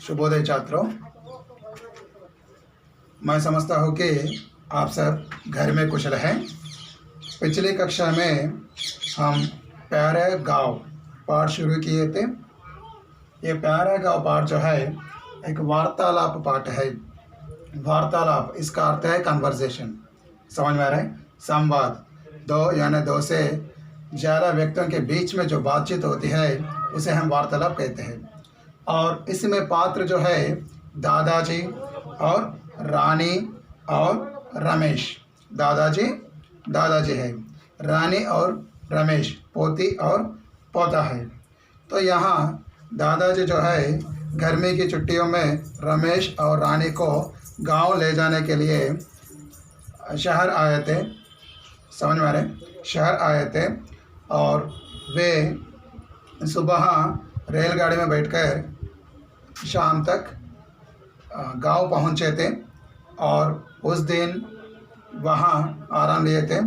शुभोदय छात्रों, मैं समझता हूँ कि आप सब घर में कुशल हैं। पिछली कक्षा में हम प्यारे गाँव पाठ शुरू किए थे। ये प्यारे गाँव पाठ जो है एक वार्तालाप पाठ है। वार्तालाप इसका अर्थ है कन्वर्सेशन। समझ में आ रहा है? संवाद, दो यानी दो से ज़्यादा व्यक्तियों के बीच में जो बातचीत होती है उसे हम वार्तालाप कहते हैं। और इसमें पात्र जो है दादाजी और रानी और रमेश। दादाजी है, रानी और रमेश पोती और पोता है। तो यहाँ दादाजी जो है गर्मी की छुट्टियों में रमेश और रानी को गांव ले जाने के लिए शहर आए थे। समझ में आ रहे? शहर आए थे और वे सुबह रेलगाड़ी में बैठकर शाम तक गांव पहुंचे थे और उस दिन वहां आराम लिए थे।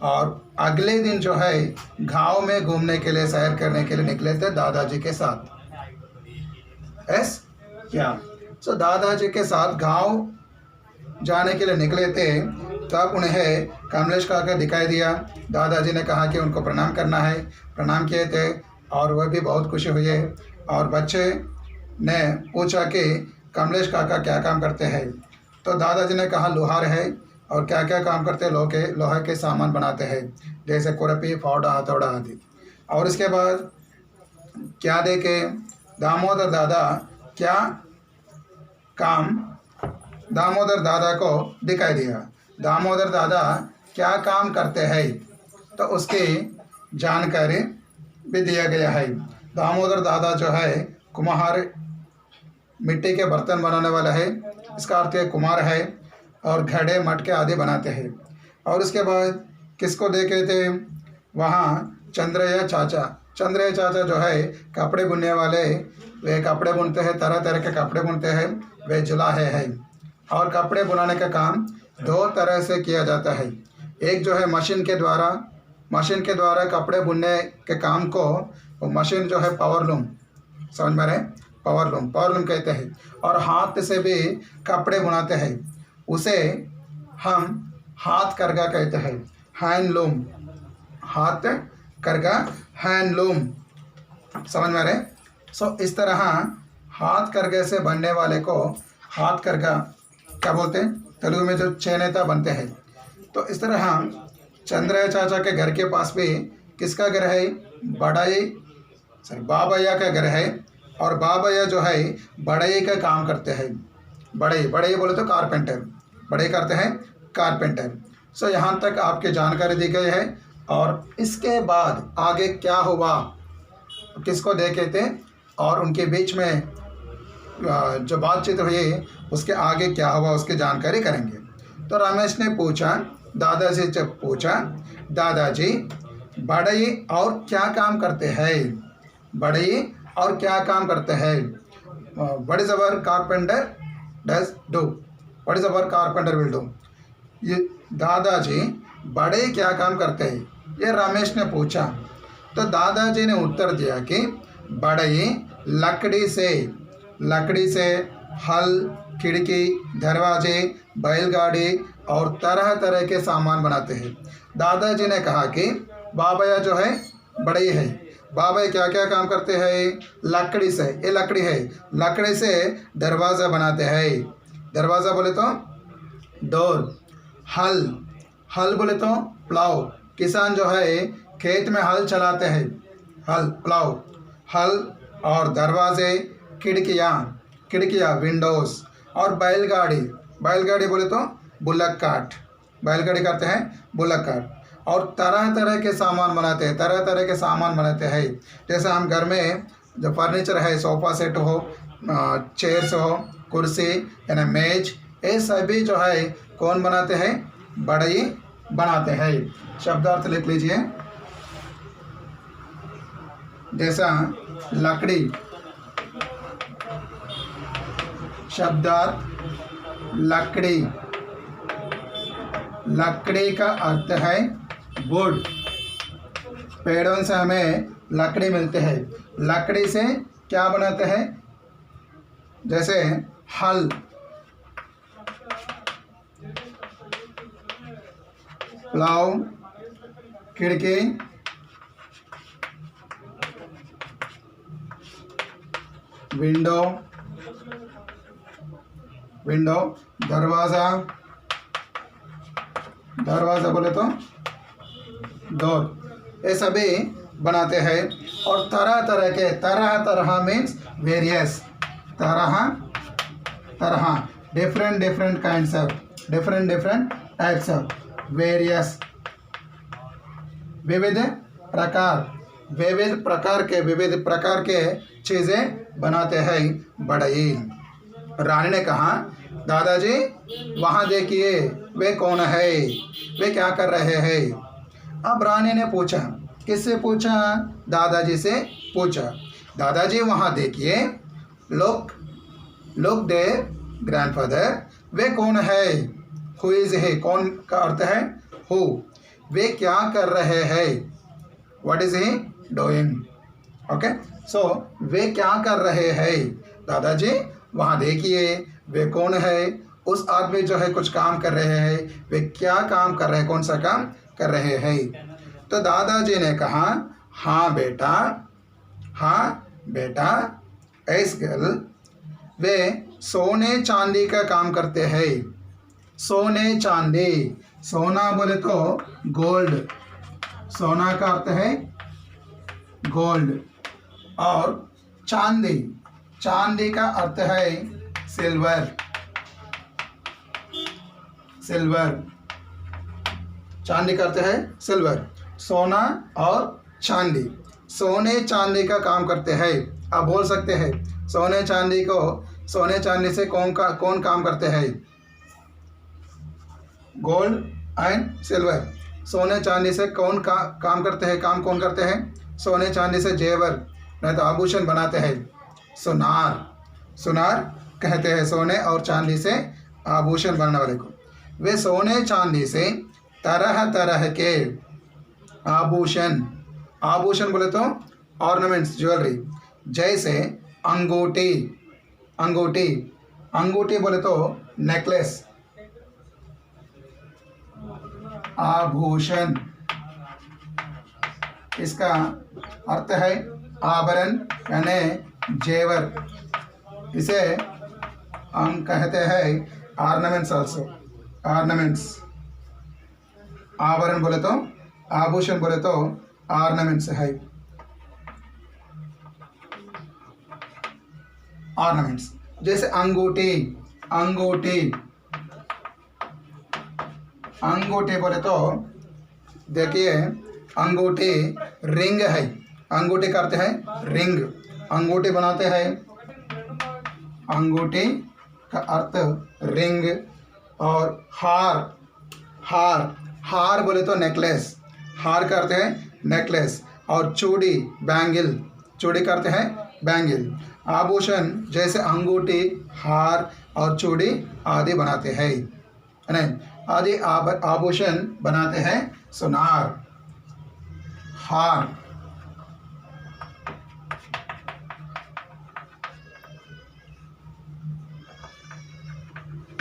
और अगले दिन जो है गांव में घूमने के लिए, सैर करने के लिए निकले थे दादाजी के साथ। सो दादाजी के साथ गांव जाने के लिए निकले थे। तब उन्हें कमलेश काका दिखाई दिया। दादाजी ने कहा कि उनको प्रणाम करना है। प्रणाम किए थे और वह भी बहुत खुशी हुए। और बच्चे ने पूछा कि कमलेश काका क्या काम करते हैं। तो दादाजी ने कहा लोहार है और क्या क्या काम करते हैं, लोहे के सामान बनाते हैं, जैसे खुरपी, फावड़ा, हथौड़ा आदि। और इसके बाद क्या देखे दामोदर दादा क्या काम दामोदर दादा को दिखाई दिया। दामोदर दादा क्या काम करते हैं तो उसकी जानकारी भी दिया गया है। दामोदर दादा जो है कुम्हार, मिट्टी के बर्तन बनाने वाला है, इसका अर्थ है कुम्हार है, और घड़े मटके आदि बनाते हैं। और उसके बाद किसको देखे थे वहाँ? चंद्रैया चाचा जो है कपड़े बुनने वाले, वे कपड़े बुनते हैं, तरह तरह के कपड़े बुनते हैं, वे जुलाहे हैं। और कपड़े बुनाने का काम दो तरह से किया जाता है। एक जो है मशीन के द्वारा कपड़े बुनने के काम को वो मशीन जो है पावरलूम, समझ में रहे? पावरलूम कहते हैं। और हाथ से भी कपड़े बुनाते हैं, उसे हम हाथ करगा कहते हैं, हैंडलूम। हाथ करगा हैंडलूम, समझ में रहे? सो इस तरह हाथ करगे से बनने वाले को हाथ करगा क्या बोलते हैं? तेलुगु में जो चेनेता बनते हैं। तो इस तरह चंद्रैया चाचा के घर के पास भी किसका घर है? बाबैया का घर है। और बाबैया जो है बढ़ई का काम करते हैं। बढ़ई बोले तो कारपेंटर, बढ़ई करते हैं कारपेंटर। सो यहाँ तक आपकी जानकारी दी गई है। और इसके बाद आगे क्या हुआ, किसको देखे थे और उनके बीच में जो बातचीत हुई उसके आगे क्या हुआ उसकी जानकारी करेंगे। तो रमेश ने पूछा, दादाजी से पूछा, दादाजी बढ़ई और क्या काम करते हैं? बढ़ई और क्या काम करते हैं? What is our carpenter does do? What is our carpenter will do? ये दादाजी बढ़ई क्या काम करते हैं, ये रमेश ने पूछा। तो दादाजी ने उत्तर दिया कि बढ़ई लकड़ी से हल, खिड़की, दरवाजे, बैलगाड़ी और तरह तरह के सामान बनाते हैं। दादाजी ने कहा कि बाबैया जो है बढ़ई है, बाबैया क्या क्या काम करते हैं? लकड़ी से, ये लकड़ी है, लकड़ी से दरवाज़ा बनाते हैं। दरवाज़ा बोले तो डोर। हल बोले तो प्लाव, किसान जो है खेत में हल चलाते हैं, हल प्लाव। हल और दरवाजे, खिड़कियाँ विंडोज़। और बैलगाड़ी बोले तो बुलक कार्ट, बैलगाड़ी करते हैं बुलक कार्ट। और तरह तरह के सामान बनाते हैं, जैसे हम घर में जो फर्नीचर है, सोफ़ा सेट हो, चेयर्स हो, कुर्सी यानी मेज, ये सभी जो है कौन बनाते हैं? बढ़ई बनाते हैं। शब्दार्थ लिख लीजिए। जैसा लकड़ी, शब्दार्थ लकड़ी का अर्थ है वुड। पेड़ों से हमें लकड़ी मिलते हैं। लकड़ी से क्या बनाते हैं? जैसे हल, प्लाव, खिड़की, विंडो, दरवाज़ा, दरवाज़ा बोले तो डोर, ये सभी बनाते हैं। और तरह तरह मीन्स वेरियस, तरह different kinds of, different types of, various विविध प्रकार के चीज़ें बनाते हैं बढ़ई। रानी ने कहा, दादाजी वहाँ देखिए, वे कौन है, वे क्या कर रहे हैं? अब रानी ने पूछा, किससे पूछा? दादाजी से पूछा। दादाजी वहाँ देखिए, लुक देयर ग्रैंडफादर, वे कौन है? हु इज है, कौन का अर्थ है हु। वे क्या कर रहे हैं? What is he doing. Okay, so वे क्या कर रहे हैं? दादाजी वहाँ देखिए, वे कौन है? उस आदमी जो है कुछ काम कर रहे हैं, वे क्या काम कर रहे हैं, कौन सा काम कर रहे हैं? तो दादाजी ने कहा, हाँ बेटा, एस गर्ल, वे सोने चांदी का काम करते हैं। सोने चांदी, सोना बोले तो गोल्ड, सोना का अर्थ है गोल्ड, और चांदी का अर्थ है सिल्वर, चांदी का अर्थ है सिल्वर। सोना और चांदी, सोने चांदी का काम करते हैं। आप बोल सकते हैं सोने चांदी से कौन काम करते हैं? Gold and silver. सोने चांदी से काम करते हैं? काम कौन करते हैं? सोने चांदी से जेवर नहीं तो आभूषण बनाते हैं। सुनार कहते हैं सोने और चांदी से आभूषण बनाने वाले को। वे सोने चांदी से तरह के आभूषण बोले तो ऑर्नामेंट्स, ज्वेलरी, जैसे अंगूठी बोले तो नेकलेस, आभूषण इसका अर्थ है आभरण यानी जेवर। इसे हम कहते हैं ऑर्नामेंट्स ऑल्सो, ऑर्नामेंट्स। आभरण बोले तो, आभूषण बोले तो ऑर्नामेंट्स है, ऑर्नामेंट्स। जैसे अंगूठी बोले तो देखिए, अंगूठी रिंग है, अंगूठी करते हैं रिंग, अंगूठी बनाते हैं, अंगूठी का अर्थ रिंग। और हार बोले तो नेकलेस, हार करते हैं नेकलेस। और चूड़ी, बैंगल, चूड़ी करते हैं बैंगल। आभूषण जैसे अंगूठी, हार और चूड़ी आदि बनाते हैं, नहीं आदि आभूषण बनाते हैं सुनार, हार।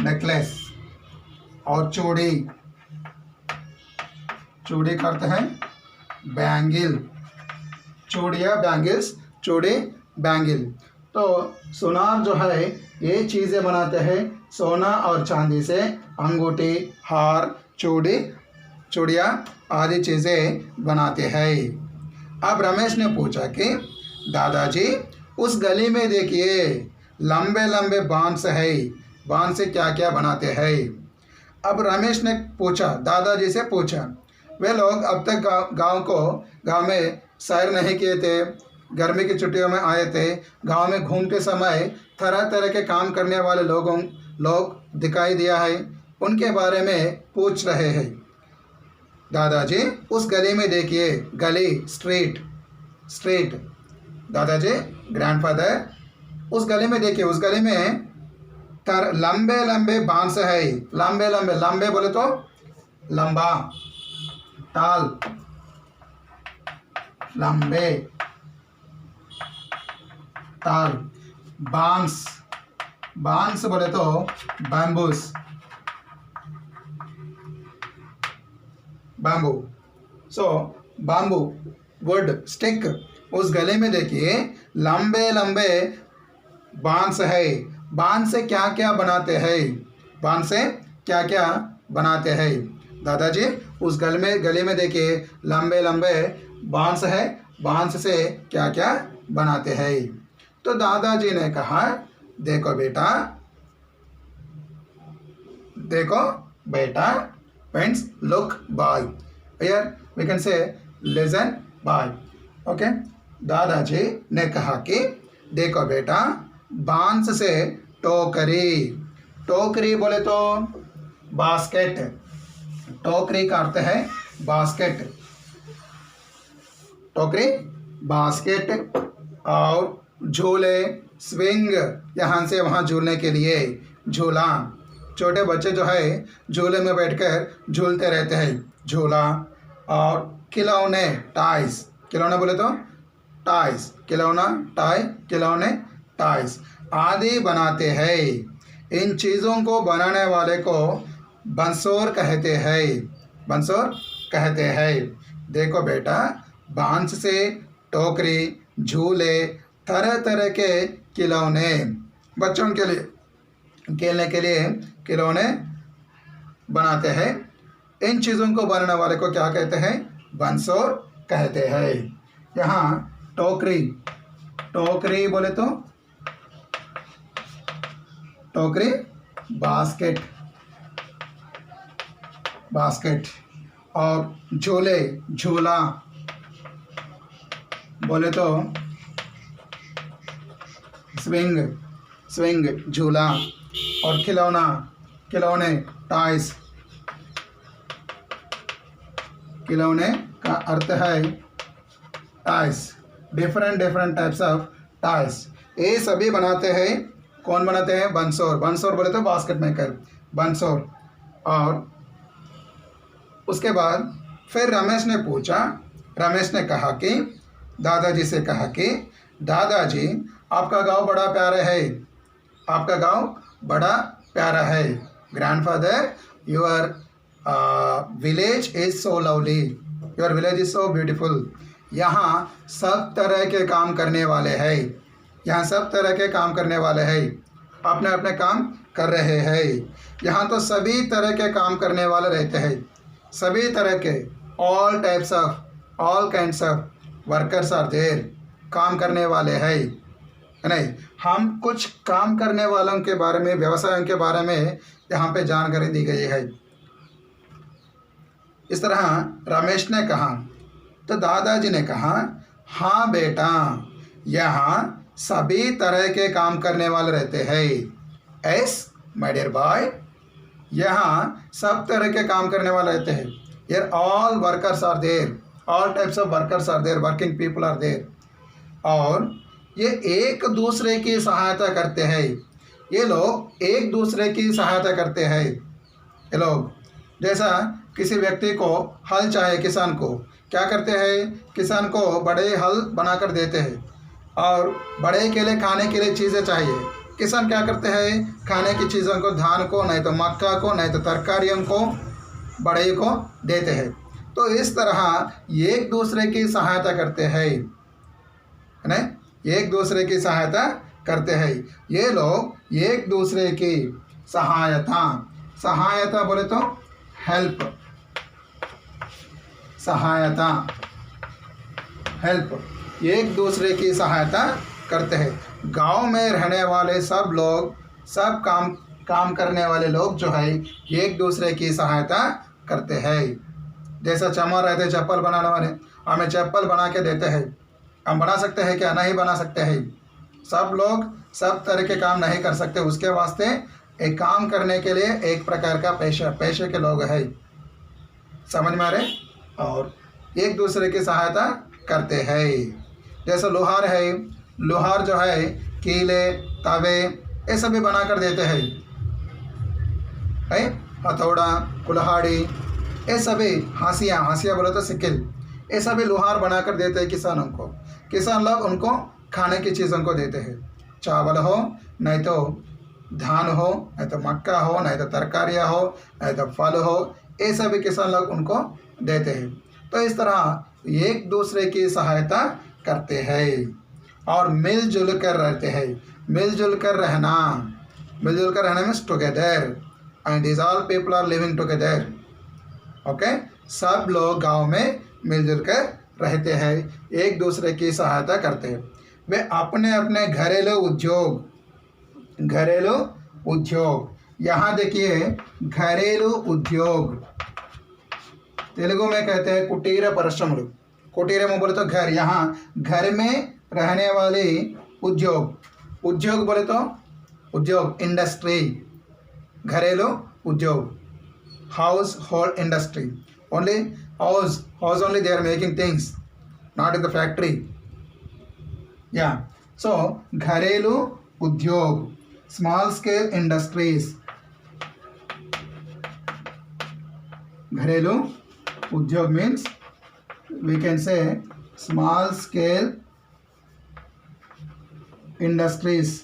नेकलेस और चूड़ी करते हैं बैंगल, चूड़िया बैंगल्स, चूड़ी बैंगल। तो सुनार जो है ये चीज़ें बनाते हैं सोना और चांदी से, अंगूठी, हार, चूड़िया आदि चीज़ें बनाते हैं। अब रमेश ने पूछा कि दादाजी उस गली में देखिए लंबे लंबे बांस है, बांस से क्या क्या बनाते हैं? अब रमेश ने पूछा, दादाजी से पूछा, वे लोग अब तक गांव में सैर नहीं किए थे, गर्मी की छुट्टियों में आए थे। गांव में घूमते समय तरह तरह के काम करने वाले लोग दिखाई दिया है, उनके बारे में पूछ रहे हैं। दादाजी उस गली में देखिए, गली स्ट्रीट। दादाजी ग्रैंडफादर उस गली में देखिए, उस गली में लंबे लंबे बांस है, लंबे बोले तो लंबा, टाल, लंबे, ताल, बांस, बांस बोले तो bamboos, bamboo. So bamboo would stick, उस गले में देखिए लंबे लंबे बांस है। बांस से क्या क्या बनाते हैं, बांस से क्या क्या बनाते हैं? दादाजी उस गले में देखिए लंबे लंबे बांस है, बांस से क्या क्या बनाते हैं? तो दादाजी ने कहा देखो बेटा, देखो बेटा, means look boy, here we can say listen boy, okay? दादाजी ने कहा कि देखो बेटा, बांस से टोकरी, टोकरी बोले तो बास्केट, टोकरी का अर्थ है बास्केट, टोकरी बास्केट, और झूले स्विंग, यहाँ से वहाँ झूलने के लिए झूला, छोटे बच्चे जो है झूले में बैठकर झूलते रहते हैं, झूला। और खिलौने टाइस, खिलौना बोले तो टाइस, खिलौना टाई, खिलौने टाइस आदि बनाते हैं। इन चीज़ों को बनाने वाले को बंसोर कहते हैं, बंसोर कहते हैं। देखो बेटा, बांस से टोकरी, झूले, तरह तरह के खिलौने, बच्चों के लिए खेलने के लिए खिलौने बनाते हैं। इन चीज़ों को बनाने वाले को क्या कहते हैं? बंसोर कहते हैं। यहाँ टोकरी, टोकरी बोले तो टोकरी बास्केट, बास्केट, और झूले झूला बोले तो स्विंग, स्विंग झूला, और खिलौना खिलौने टाइस, खिलौने का अर्थ है टाइस, डिफरेंट डिफरेंट टाइप्स ऑफ टाइस। ये सभी बनाते हैं, कौन बनाते हैं? बंसोर, बंसोर बोले तो बास्केट मेकर, बंसोर। और उसके बाद फिर रमेश ने पूछा, रमेश ने कहा कि दादाजी से कहा कि दादाजी आपका गांव बड़ा प्यारा है, आपका गांव बड़ा प्यारा है। Grandfather, your village is so lovely, your village is so beautiful. यहाँ सब तरह के काम करने वाले हैं, यहाँ सब तरह के काम करने वाले हैं, अपने अपने काम कर रहे हैं। यहाँ तो सभी तरह के काम करने वाले रहते हैं, सभी तरह के, all types of, all kinds of workers are there, काम करने वाले हैं। नहीं, हम कुछ काम करने वालों के बारे में, व्यवसायों के बारे में यहाँ पे जानकारी दी गई है। इस तरह रमेश ने कहा, तो दादाजी ने कहा हाँ बेटा, यहाँ सभी तरह के काम करने वाले रहते हैं। एस माय डियर बॉय, यहाँ सब तरह के काम करने वाले रहते हैं। Here all workers are there, all types of workers are there, working people are there. और ये एक दूसरे की सहायता करते हैं, ये लोग एक दूसरे की सहायता करते हैं। ये लोग जैसा किसी व्यक्ति को हल चाहिए, किसान को क्या करते हैं? किसान को बड़े हल बनाकर देते हैं, और बड़े के लिए खाने के लिए चीज़ें चाहिए। किसान क्या करते हैं? खाने की चीज़ों को, धान को, नहीं तो मक्का को, नहीं तो तरकारियों को बड़े को देते हैं। तो इस तरह एक दूसरे की सहायता करते हैं, नहीं, एक दूसरे की सहायता करते हैं। ये लोग एक दूसरे की सहायता, सहायता बोले तो हेल्प, सहायता, हेल्प, एक दूसरे की सहायता करते हैं। गांव में रहने वाले सब लोग, सब काम करने वाले लोग जो है एक दूसरे की सहायता करते हैं। जैसा चमार रहते चप्पल बनाने वाले, हमें चप्पल बना के देते हैं। हम बना सकते हैं क्या? नहीं बना सकते हैं। सब लोग सब तरह के काम नहीं कर सकते, उसके वास्ते एक काम करने के लिए एक प्रकार का पेशे के लोग हैं, समझ में आ रहे? और एक दूसरे की सहायता करते हैं। जैसे लोहार है, लोहार जो है कीले, तवे, ये सभी बना कर देते हैं, हथौड़ा, कुल्हाड़ी, ये सभी, हाशिया, हाशिया बोले तो सिकिल, ये सभी लोहार बनाकर देते हैं किसानों को। किसान लोग उनको खाने की चीज़ों को देते हैं, चावल हो, नहीं तो धान हो, नहीं तो मक्का हो, नहीं तो तरकारियाँ हो, नहीं तो फल हो, ये सभी किसान लोग उनको देते हैं। तो इस तरह एक दूसरे की सहायता करते हैं और मिलजुल कर रहते हैं। मिलजुल कर रहना, मिलजुल कर रहना means together, and this all people are living together. Okay, सब लोग गांव में मिलजुल कर रहते हैं, एक दूसरे की सहायता करते हैं। वे अपने अपने घरेलू उद्योग, यहाँ देखिए घरेलू उद्योग तेलुगु में कहते हैं कुटीर परिश्रमలు। कुटीर में बोले तो घर, यहाँ घर में रहने वाले उद्योग, उद्योग बोले तो उद्योग इंडस्ट्री, घरेलू उद्योग, household industry, only house only they are making things, not in the factory. या सो घरेलू उद्योग, स्मॉल स्केल इंडस्ट्रीज, घरेलू उद्योग means we can say small scale industries।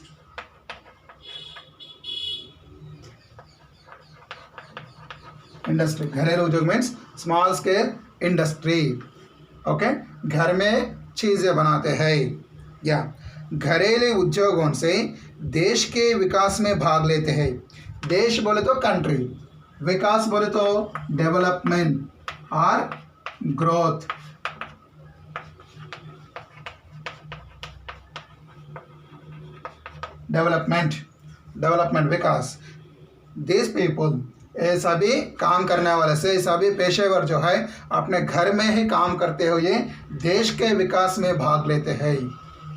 Industry, घरेलू उद्योग means small scale industry. Okay, घर में चीज़ें बनाते हैं। या घरेलू उद्योगों से देश के विकास में भाग लेते हैं। देश बोले तो कंट्री, विकास बोले तो डेवलपमेंट और growth. Development Vikas. This people, ये सभी काम करने वाले से सभी पेशेवर जो है अपने घर में ही काम करते हुए देश के विकास में भाग लेते हैं,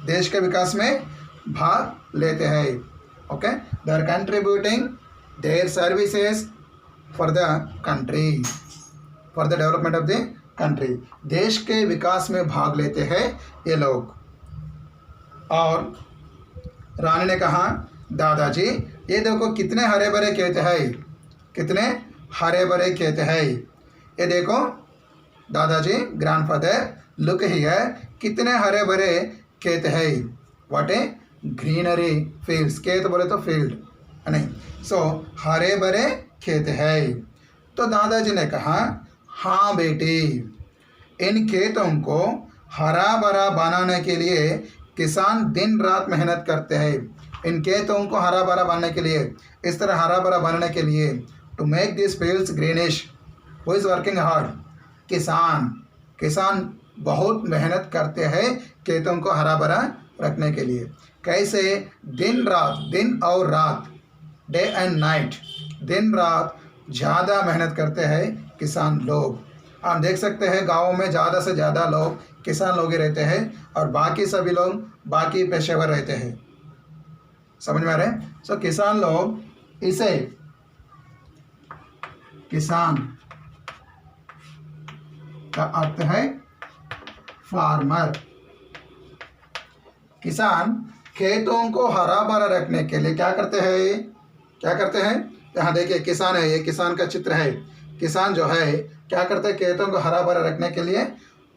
देश के विकास में भाग लेते हैं। Okay, they are contributing their services for the country, for the development of the country. देश के विकास में भाग लेते हैं ये लोग। और रानी ने कहा, दादाजी ये देखो कितने हरे भरे खेत हैं, कितने हरे भरे खेत हैं। ये देखो दादाजी, ग्रैंडफादर, लुक हियर, कितने हरे भरे खेत हैं। व्हाट ए ग्रीनरी फील्ड्स, खेत बोले तो फील्ड नहीं, सो हरे भरे खेत है। तो दादाजी ने कहा, हाँ बेटी, इन खेतों को हरा भरा बनाने के लिए किसान दिन रात मेहनत करते हैं। इन खेतों को हरा भरा बनाने के लिए, इस तरह हरा भरा बनाने के लिए, to make this fields greenish, who is working hard? किसान बहुत मेहनत करते हैं खेतों को हरा भरा रखने के लिए। कैसे? दिन रात, दिन और रात, डे एंड नाइट, दिन रात ज़्यादा मेहनत करते हैं किसान लोग। आप देख सकते हैं गाँव में ज़्यादा से ज़्यादा लोग किसान लोग ही रहते हैं और बाकी सभी लोग बाकी पेशेवर रहते हैं। समझ में आ रहे हैं? सो किसान लोग, इसे किसान का अर्थ है फार्मर। किसान खेतों को हरा भरा रखने के लिए क्या करते हैं? यहाँ देखिए किसान है, ये किसान का चित्र है। किसान जो है क्या करते हैं? खेतों को हरा भरा रखने के लिए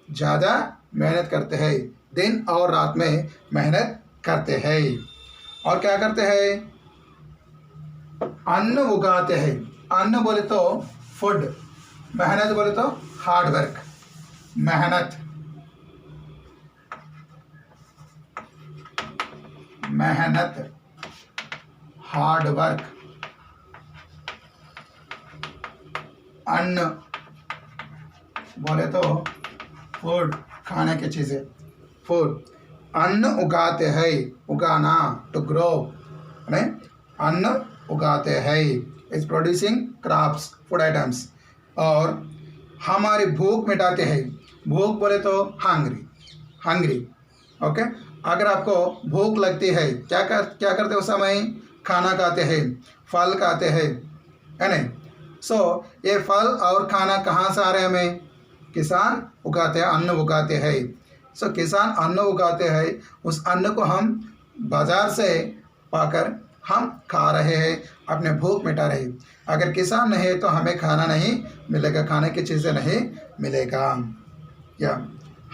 ज़्यादा मेहनत करते हैं, दिन और रात में मेहनत करते हैं। और क्या करते हैं? अन्न उगाते हैं। अन्न बोले तो फूड, मेहनत बोले तो हार्ड वर्क, मेहनत हार्ड वर्क। अन्न बोले तो फूड, खाने की चीज़ें, फूड। अन्न उगाते हैं, उगाना, टू ग्रो, नहीं, अन्न उगाते हैं, is producing crops, food items. और हमारी भूख मिटाते हैं। भूख बोले तो हंग्री। ओके, अगर आपको भूख लगती है क्या करते उस समय? खाना खाते हैं, फल खाते हैं, है नहीं? सो ये फल और खाना कहाँ से आ रहे हैं? हमें किसान उगाते हैं, अन्न उगाते हैं। सो किसान अन्न उगाते हैं, उस अन्न को हम बाज़ार से पाकर हम खा रहे हैं, अपने भूख मिटा रहे हैं। अगर किसान नहीं है तो हमें खाना नहीं मिलेगा, खाने की चीज़ें नहीं मिलेगा। क्या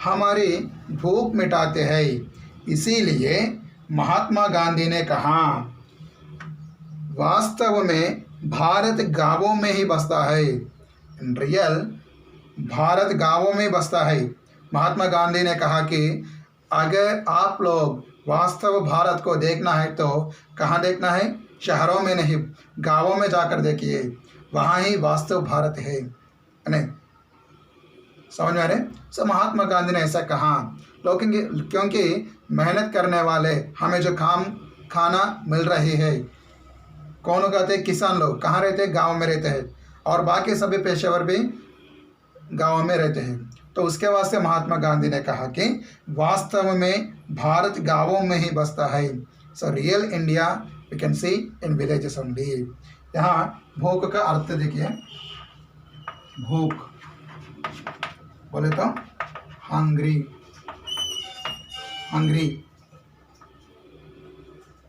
हमारी भूख मिटाते हैं। इसीलिए महात्मा गांधी ने कहा वास्तव में भारत गांवों में ही बसता है। इन रियल भारत गांवों में बसता है। महात्मा गांधी ने कहा कि अगर आप लोग वास्तव भारत को देखना है तो कहाँ देखना है? शहरों में नहीं, गांवों में जाकर देखिए, वहाँ ही वास्तव भारत है। नहीं समझ में आ रहे? सो महात्मा गांधी ने ऐसा कहा लोग, क्योंकि मेहनत करने वाले हमें जो खाना मिल रही है, कौन उगाते हैं? किसान लोग। कहाँ रहते हैं? गाँव में रहते हैं। और बाकी सभी पेशेवर भी गाँव में रहते हैं। तो उसके वास्ते महात्मा गांधी ने कहा कि वास्तव में भारत गाँवों में ही बसता है। So real India we can see in villages only. यहाँ भूख का अर्थ देखिए, भूख बोले तो हंग्री, हंग्री,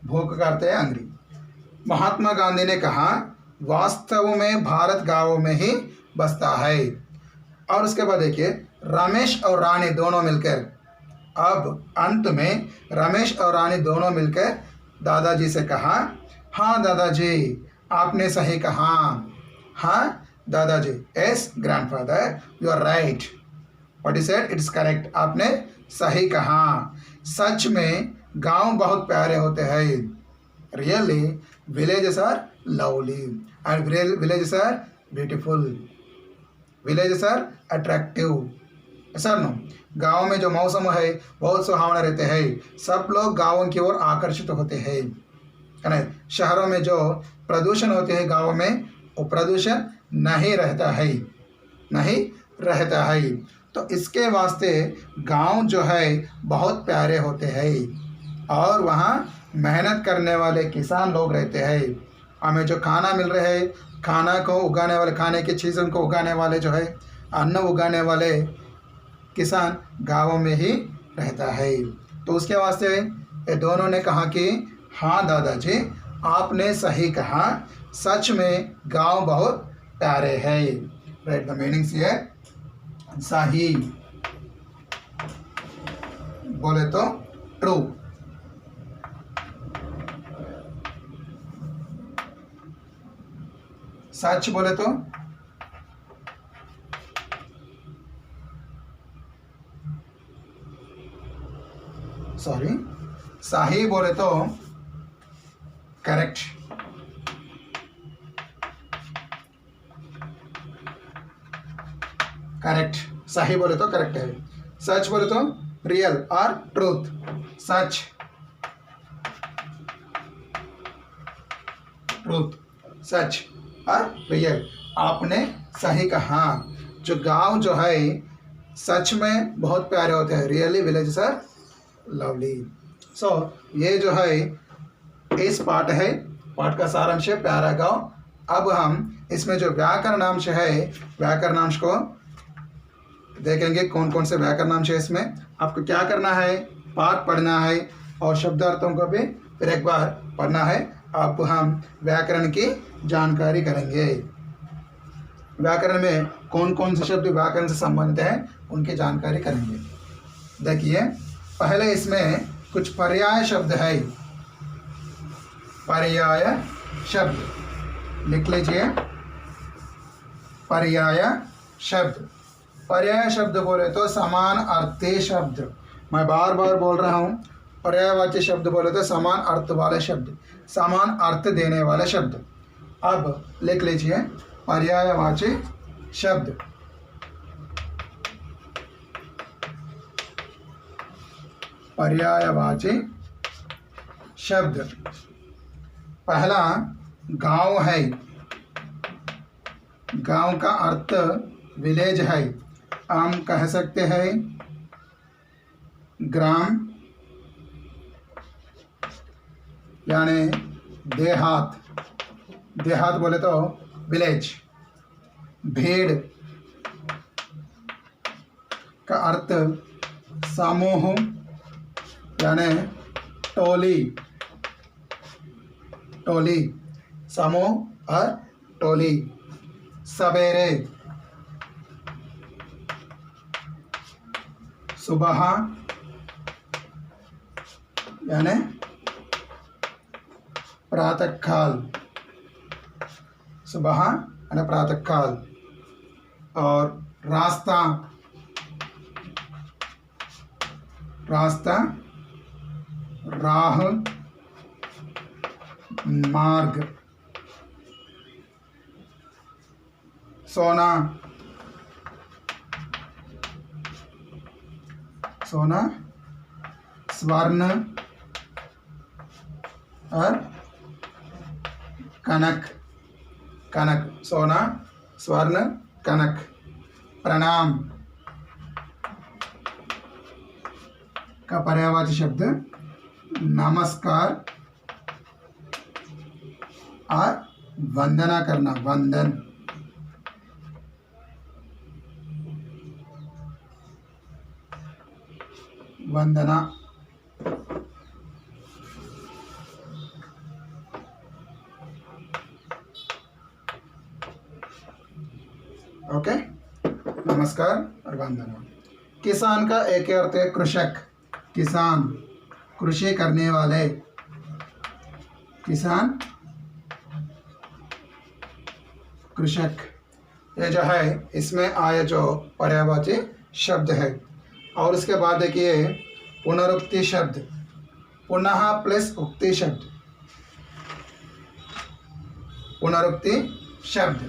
भूख का अर्थ है हंग्री। महात्मा गांधी ने कहा वास्तव में भारत गांवों में ही बसता है। और उसके बाद देखिए रमेश और रानी दोनों मिलकर, अब अंत में रमेश और रानी दोनों मिलकर दादाजी से कहा हाँ दादाजी आपने सही कहा। हाँ दादाजी, yes grandfather you are right, what is said it's correct, आपने सही कहा। सच में गांव बहुत प्यारे होते हैं। Really villages are lovely and villages are beautiful, villages are attractive. Sir no, गाँव में जो मौसम है बहुत सुहावना रहते हैं, सब लोग गाँवों की ओर आकर्षित होते हैं, है ना। शहरों में जो प्रदूषण होते हैं गाँव में वो प्रदूषण नहीं रहता है, नहीं रहता है। तो इसके वास्ते गांव जो है बहुत प्यारे होते हैं और वहाँ मेहनत करने वाले किसान लोग रहते हैं। हमें जो खाना मिल रहा है, खाना को उगाने वाले, खाने की चीज़ों को उगाने वाले जो है, अन्न उगाने वाले किसान गाँवों में ही रहता है। तो उसके वास्ते ये दोनों ने कहा कि हाँ दादाजी आपने सही कहा, सच में गांव बहुत प्यारे हैं। राइट द मीनिंग्स ये सही बोले तो ट्रू, सच बोले तो सॉरी, सही बोले तो करेक्ट, करेक्ट, सही बोले तो करेक्ट है। सच बोले तो रियल और ट्रूथ, सच, ट्रूथ, सच और रियल। आपने सही कहा, जो गांव जो है सच में बहुत प्यारे होते हैं। Really villages are lovely. So ये जो है इस पाठ है, पाठ का सारांश है प्यारा गांव। अब हम इसमें जो व्याकरणांश है, व्याकरणांश को देखेंगे कौन कौन से व्याकरणांश है इसमें। आपको क्या करना है, पाठ पढ़ना है और शब्दार्थों को भी फिर एक बार पढ़ना है। अब हम व्याकरण की जानकारी करेंगे। व्याकरण में कौन कौन से शब्द व्याकरण से संबंधित हैं उनकी जानकारी करेंगे। देखिए पहले इसमें कुछ पर्याय शब्द है। पर्याय शब्द लिख लीजिए। पर्याय शब्द, पर्याय शब्द बोले तो समान अर्थी शब्द। मैं बार बार बोल रहा हूँ, पर्यायवाची शब्द बोले तो समान अर्थ वाले शब्द, समान अर्थ देने वाले शब्द। अब लिख लीजिए पर्यायवाची शब्द। पर्यायवाची शब्द, पहला गांव है। गांव का अर्थ विलेज है। हम कह सकते हैं ग्राम यानी देहात, देहात बोले तो विलेज। भीड़ का अर्थ समूह यानी टोली, टोली, समूह और टोली। सवेरे, सुबह यानी प्रातःकाल, सुबह यानी प्रातःकाल। और रास्ता, रास्ता राह मार्ग। सोना, सोना स्वर्ण और कनक, कनक, सोना स्वर्ण कनक। प्रणाम का पर्यायवाची शब्द नमस्कार और वंदना करना, वंदन। वंदना। ओके, नमस्कार और वंदना। किसान का एक अर्थ है कृषक, किसान कृषि करने वाले, किसान कृषक। ये जो है इसमें आए जो पर्यायवाची शब्द है। और उसके बाद देखिए पुनरुक्ति शब्द, पुनः प्लस उक्ति शब्द, पुनरुक्ति शब्द।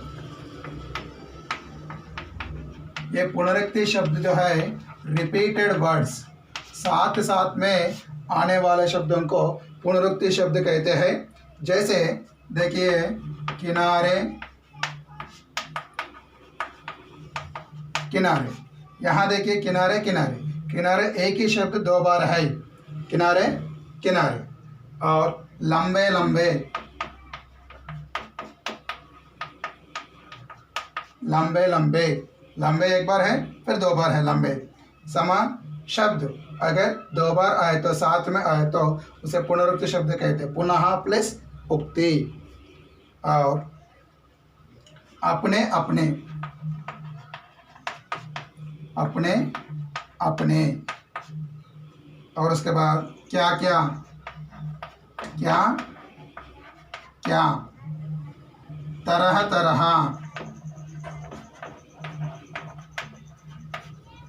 ये पुनरुक्ति शब्द जो है रिपीटेड वर्ड्स, साथ साथ में आने वाले शब्दों को पुनरुक्ति शब्द कहते हैं। जैसे देखिए किनारे, किनारे, यहाँ देखिए किनारे, किनारे, किनारे एक ही शब्द दो बार है, किनारे, किनारे। और लंबे, लंबे, लंबे, लंबे, लंबे एक बार है फिर दो बार है, लंबे। समान शब्द अगर दो बार आए तो साथ में आए तो उसे पुनरुक्ति शब्द कहते हैं, पुनः प्लस उक्ति। और अपने, अपने, अपने, अपने। और उसके बाद क्या, क्या, क्या, क्या। तरह, तरह,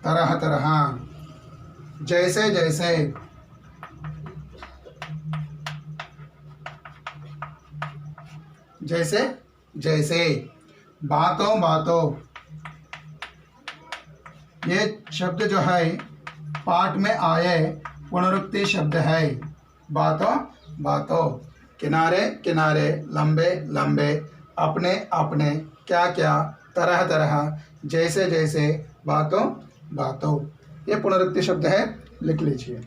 तरह, तरह। जैसे, जैसे, जैसे, जैसे। बातों, बातों। ये शब्द जो है पाठ में आए पुनरुक्ति शब्द है, बातों, बातों। किनारे, किनारे, लंबे, लंबे, अपने, अपने, क्या, क्या, तरह, तरह, जैसे, जैसे, बातों, बातों। ये पुनरुक्ति शब्द है, लिख लीजिए।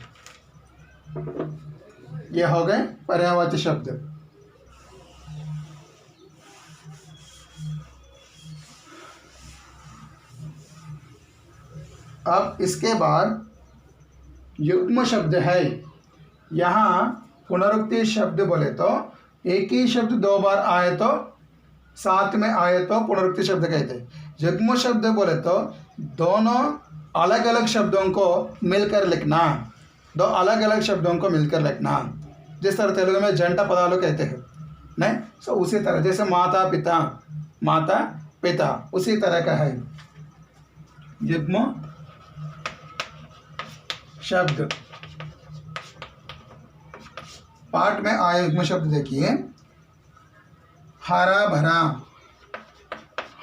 ये हो गए पर्यायवाची शब्द। अब इसके बाद युग्म शब्द है। यहाँ पुनरुक्ति शब्द बोले तो एक ही शब्द दो बार आए तो साथ में आए तो पुनरुक्ति शब्द कहते हैं। युग्म शब्द बोले तो दोनों अलग अलग शब्दों को मिलकर लिखना, दो अलग अलग शब्दों को मिलकर लिखना। जिस तरह तेलुगु में जंटा पदाలు कहते हैं, नहीं सो उसी तरह, जैसे माता पिता, माता पिता, उसी तरह का है युग्म शब्द। पाठ में आए युग्म शब्द देखिए, हरा भरा,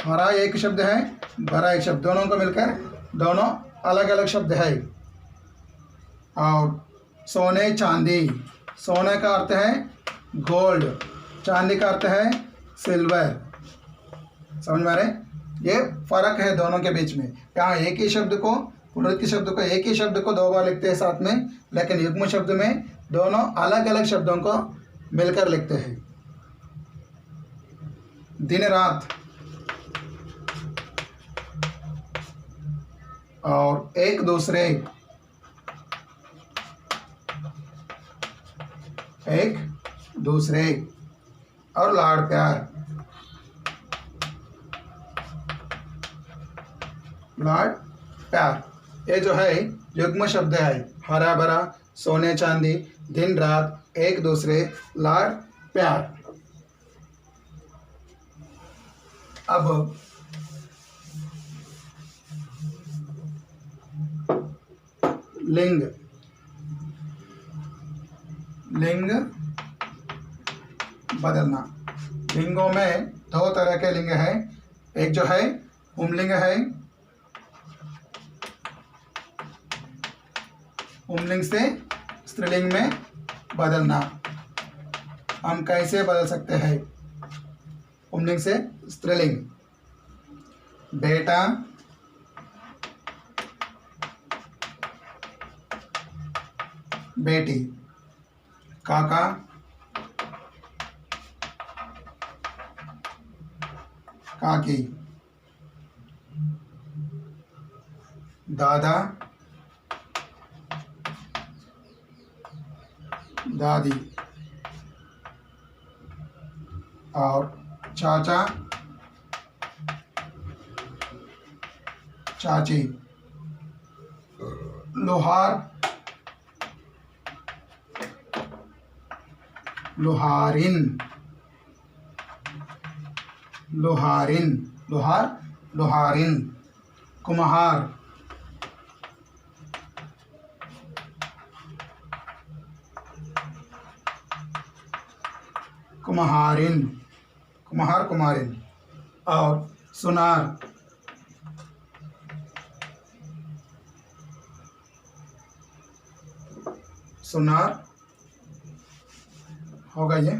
हरा एक शब्द है, भरा एक शब्द, दोनों को मिलकर दोनों अलग अलग शब्द है। और सोने चांदी, सोने का अर्थ है गोल्ड, चांदी का अर्थ है सिल्वर। समझ में आ रहे? ये फर्क है दोनों के बीच में। यहाँ एक ही शब्द को, पुनरुक्ति शब्द को, एक ही शब्द को दो बार लिखते हैं साथ में, लेकिन युग्म शब्द में दोनों अलग अलग शब्दों को मिलकर लिखते हैं। दिन रात, और एक दूसरे, एक दूसरे, और लाड़ प्यार, लाड़ प्यार। ये जो है युग्म शब्द है। हरा भरा, सोने चांदी, दिन रात, एक दूसरे, लाड प्यार। अब लिंग, लिंग बदलना। लिंगों में दो तरह के लिंग है। एक जो है पुंलिंग है, पुंलिंग से स्त्रीलिंग में बदलना। हम कैसे बदल सकते हैं पुंलिंग से स्त्रीलिंग? बेटा, बेटी, काका, काकी, दादा, दादी, और चाचा, चाची, लोहार, लोहारिन, लोहारिन, लोहार, लोहारिन, कुम्हार, कुम्हारिन, कुम्हार, कुम्हारिन, और सुनार, सुनार होगा ये।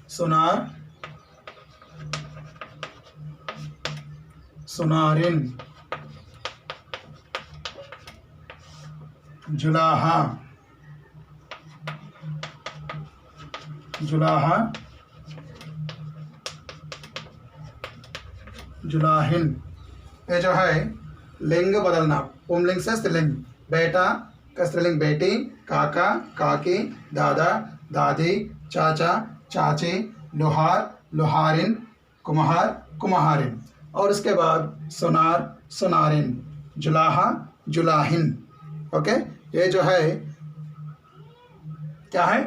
सुनार, सुनारिन, जुलाहा, जुलाहा, जुलाहिन। ये जो है लिंग बदलना, पुंलिंग से स्त्रीलिंग। बेटा का स्त्रीलिंग बेटी, काका, काकी, दादा, दादी, चाचा, चाची, लोहार, लोहारिन, कुम्हार, कुम्हारिन। और उसके बाद सुनार, सुनारिन, जुलाहा, जुलाहिन। ओके, ये जो है क्या है?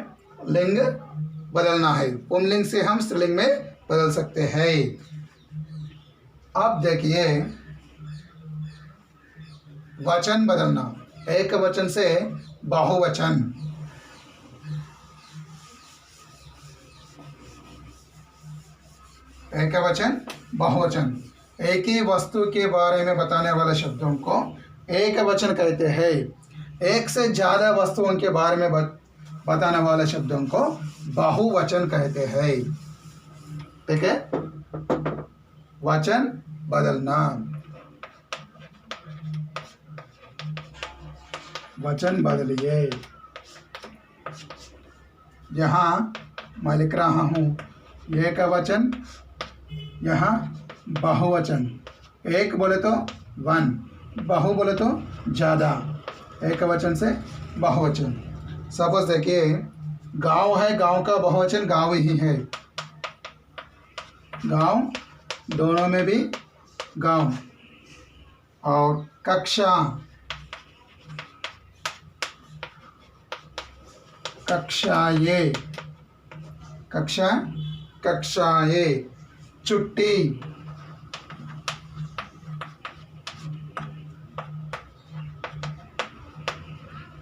लिंग बदलना है। पुंलिंग से हम स्त्रीलिंग में बदल सकते हैं। अब देखिए वचन बदलना, एक वचन से बहुवचन। एक वचन, बहुवचन। एक ही वस्तु के बारे में बताने वाले शब्दों को एक वचन कहते हैं। एक से ज्यादा वस्तुओं के बारे में बताने वाले शब्दों को बहुवचन कहते हैं। ठीक है, वचन बदलना, वचन बदलिए। यहाँ मैं लिख रहा हूँ एक वचन, यहाँ बहुवचन। एक बोले तो वन, बहु बोले तो ज़्यादा। एक वचन से बहुवचन। सपोज देखिए गांव है, गांव का बहुवचन गांव ही है। गांव, दोनों में भी गांव। और कक्षा, कक्षाएं, कक्षा, कक्षाएं। छुट्टी,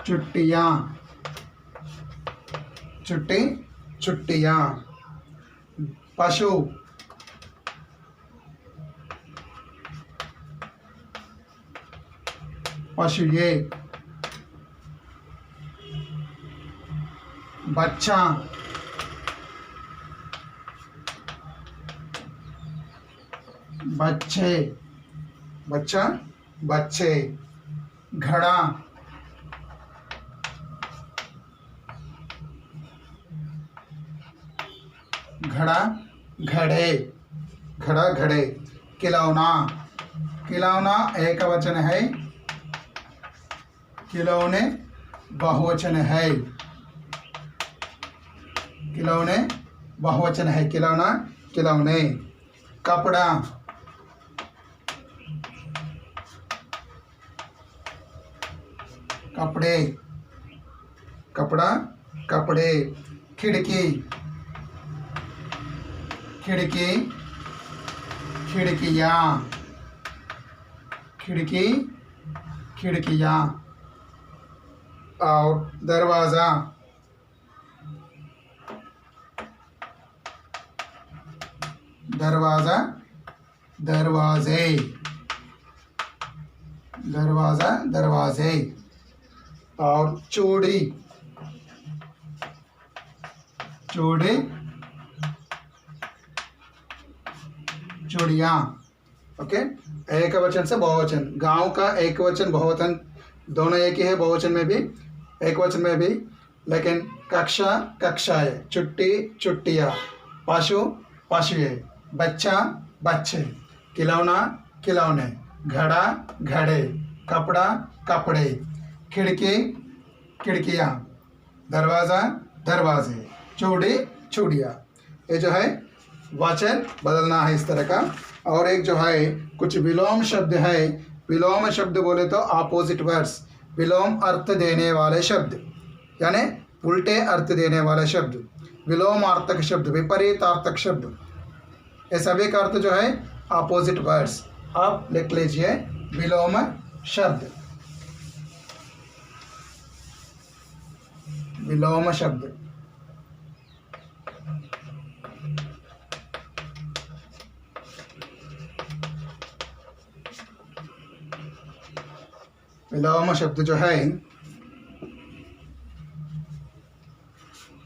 छुट्टियां, छुट्टी, छुट्टियां। पशु, पशुए। बच्चा, बच्चे, बच्चा, बच्चे। घड़ा, घड़ा, घड़े, घड़ा, घड़े। खिलौना, खिलौना एक वचन है, खिलौने बहुवचन है। खिलौने बहुवचन है, खिलौना, खिलौने। कपड़ा, कपड़े, कपड़ा, कपड़े। खिड़की, खिड़की, खिड़कियाँ, खिड़की, खिड़कियाँ। और दरवाज़ा, दरवाज़ा, दरवाजे, दरवाज़ा, दरवाजे। और चूड़ी, चूड़ी, चूड़ियाँ। ओके, एक वचन से बहुवचन। गांव का एक वचन बहुवचन दोनों एक ही है, बहुवचन में भी एक वचन में भी। लेकिन कक्षा, कक्षाएं, छुट्टी, छुट्टियाँ, पशु, पशुएं, बच्चा, बच्चे, खिलौना, खिलौने, घड़ा, घड़े, कपड़ा, कपड़े, खिड़की, खिड़कियाँ, दरवाज़ा, दरवाजे, चूड़ी, चूड़ियाँ। ये जो है वचन बदलना है इस तरह का। और एक जो है कुछ विलोम शब्द है। विलोम शब्द बोले तो ऑपोजिट वर्ड्स, विलोम अर्थ देने वाले शब्द, यानी उल्टे अर्थ देने वाले शब्द, विलोमार्थक शब्द, विपरीतार्थक शब्द, ये सभी का अर्थ जो है ऑपोजिट वर्ड्स। आप लिख लीजिए विलोम शब्द, विलोम शब्द। विलोम शब्द जो है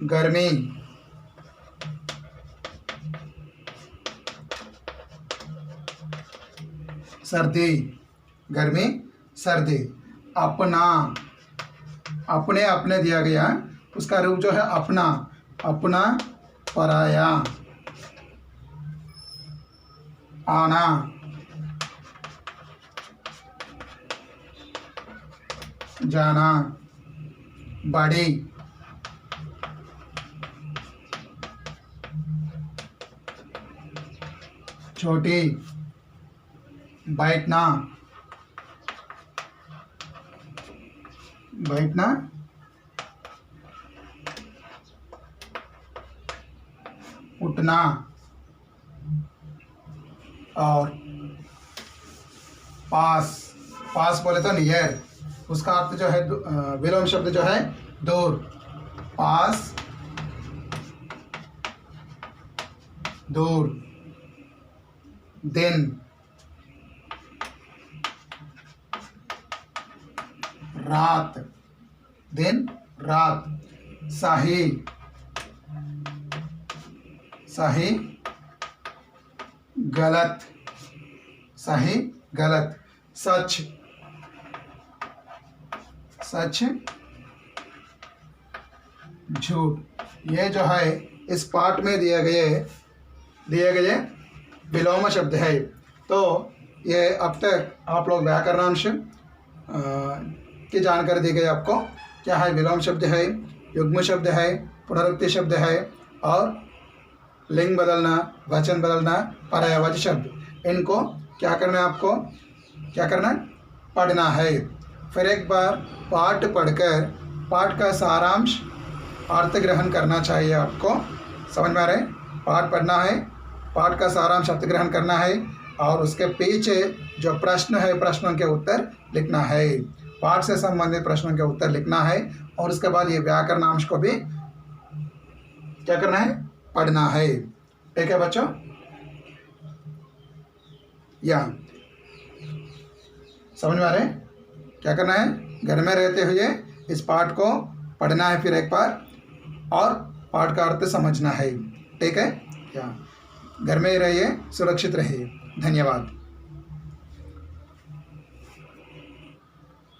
गर्मी, सर्दी, गर्मी, सर्दी। अपना, अपने, अपने दिया गया, उसका रूप जो है अपना, अपना, पराया। आना, जाना, बड़ी, छोटी, बैठना, बैठना, उठना। और पास, पास बोले तो नियर, उसका अर्थ जो है विलोम शब्द जो है दूर। पास, दूर। दिन, रात, दिन, रात। सही, सही, गलत, सही, गलत। सच, सच, झूठ। ये जो है इस पाठ में दिए गए विलोम शब्द है। तो ये अब तक आप लोग व्याकरणांश की जानकारी दी गई आपको। क्या है? विलोम शब्द है, युग्म शब्द है, पुनरुक्ति शब्द है, और लिंग बदलना, वचन बदलना, पर्यायवाची शब्द। इनको क्या करना है आपको? क्या करना है? पढ़ना है। फिर एक बार पाठ पढ़कर पाठ का सारांश अर्थ ग्रहण करना चाहिए आपको। समझ में आ रहा है? पाठ पढ़ना है, पाठ का सारांश अर्थ ग्रहण करना है, और उसके पीछे जो प्रश्न है प्रश्नों के उत्तर लिखना है। पाठ से संबंधित प्रश्नों के उत्तर लिखना है, और उसके बाद ये व्याकरणांश को भी क्या करना है? पढ़ना है। ठीक है बच्चों? या समझ में आ रहे हैं? क्या करना है? घर में रहते हुए इस पाठ को पढ़ना है फिर एक बार, और पाठ का अर्थ समझना है। ठीक है? क्या घर में ही रहिए, सुरक्षित रहिए। धन्यवाद।